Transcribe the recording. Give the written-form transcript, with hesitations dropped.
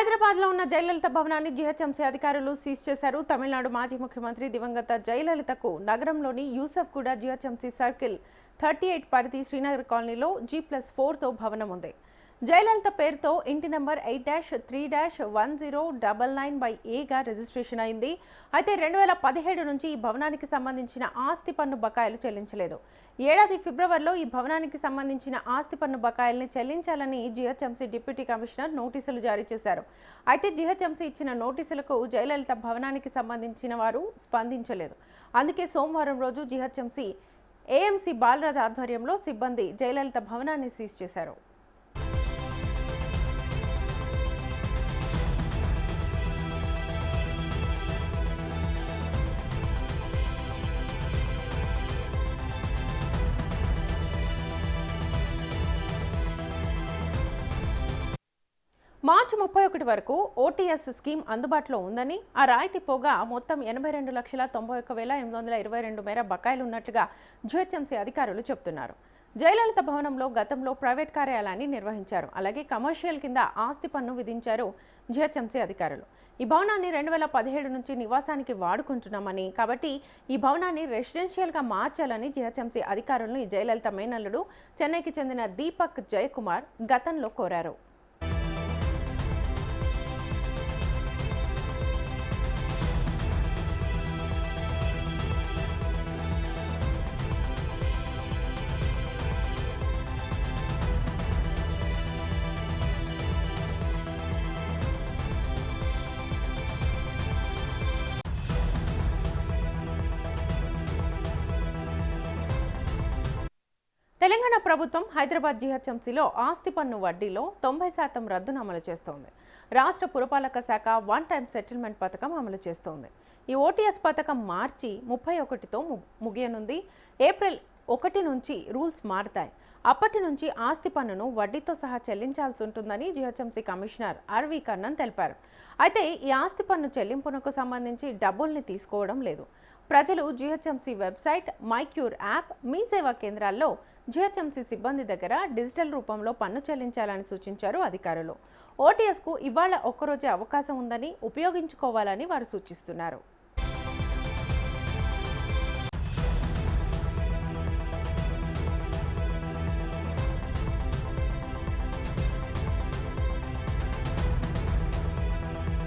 హైదరాబాద్లో ఉన్న జయలలిత భవనాన్ని జీహెచ్ఎంసీ అధికారులు సీజ్ చేశారు. తమిళనాడు మాజీ ముఖ్యమంత్రి దివంగత జయలలితకు నగరంలోని యూసఫ్గూడ జీహెచ్ఎంసీ సర్కిల్ 38 పరిధి శ్రీనగర్ కాలనీలో G+4తో భవనం ఉంది. జయలలిత పేరుతో ఇంటి నంబర్ 8-3-1099/A రిజిస్ట్రేషన్ అయింది. అయితే 2017 నుంచి ఈ భవనానికి సంబంధించిన ఆస్తి పన్ను బకాయిలు చెల్లించలేదు. ఏడాది ఫిబ్రవరిలో ఈ భవనానికి సంబంధించిన ఆస్తి పన్ను బకాయిల్ని చెల్లించాలని జీహెచ్ఎంసీ డిప్యూటీ కమిషనర్ నోటీసులు జారీ చేశారు. అయితే జీహెచ్ఎంసీ ఇచ్చిన నోటీసులకు జయలలిత భవనానికి సంబంధించిన వారు స్పందించలేదు. అందుకే సోమవారం రోజు జీహెచ్ఎంసీ ఏఎంసీ బాలరాజ్ ఆధ్వర్యంలో సిబ్బంది జయలలిత భవనాన్ని సీజ్ చేశారు. మార్చి 31 వరకు ఓటీఎస్ స్కీమ్ అందుబాటులో ఉందని, ఆ రాయితీ పోగా మొత్తం 82,91,822 మేర బకాయిలు ఉన్నట్లుగా జీహెచ్ఎంసీ అధికారులు చెబుతున్నారు. జయలలిత భవనంలో గతంలో ప్రైవేట్ కార్యాలయాన్ని నిర్వహించారు. అలాగే కమర్షియల్ కింద ఆస్తి పన్ను విధించారు జీహెచ్ఎంసీ అధికారులు. ఈ భవనాన్ని 2017 నుంచి నివాసానికి వాడుకుంటున్నామని, కాబట్టి ఈ భవనాన్ని రెసిడెన్షియల్గా మార్చాలని జీహెచ్ఎంసీ అధికారులను ఈ జయలలిత మేనల్లుడు చెన్నైకి చెందిన దీపక్ జయకుమార్ గతంలో కోరారు. తెలంగాణ ప్రభుత్వం హైదరాబాద్ జీహెచ్ఎంసీలో ఆస్తి పన్ను వడ్డీలో 90% రద్దును అమలు చేస్తోంది. రాష్ట్ర పురపాలక శాఖ వన్ టైం సెటిల్మెంట్ పథకం అమలు చేస్తోంది. ఈ ఓటీఎస్ పథకం మార్చి 31తో ముగియనుంది. ఏప్రిల్ 1 నుంచి రూల్స్ మారుతాయి. అప్పటి నుంచి ఆస్తి పన్నును వడ్డీతో సహా చెల్లించాల్సి ఉంటుందని జీహెచ్ఎంసీ కమిషనర్ ఆర్వి కర్ణన్ తెలిపారు. అయితే ఈ ఆస్తి పన్ను చెల్లింపునకు సంబంధించి డబ్బుల్ని తీసుకోవడం లేదు. ప్రజలు జీహెచ్ఎంసీ వెబ్సైట్, మైక్యూర్ యాప్, మీ సేవా కేంద్రాల్లో జీహెచ్ఎంసీ సిబ్బంది దగ్గర డిజిటల్ రూపంలో పన్ను చెల్లించాలని సూచించారు అధికారులు. ఓటీఎస్కు ఇవాళ ఒక్కరోజే అవకాశం ఉందని, ఉపయోగించుకోవాలని వారు సూచిస్తున్నారు.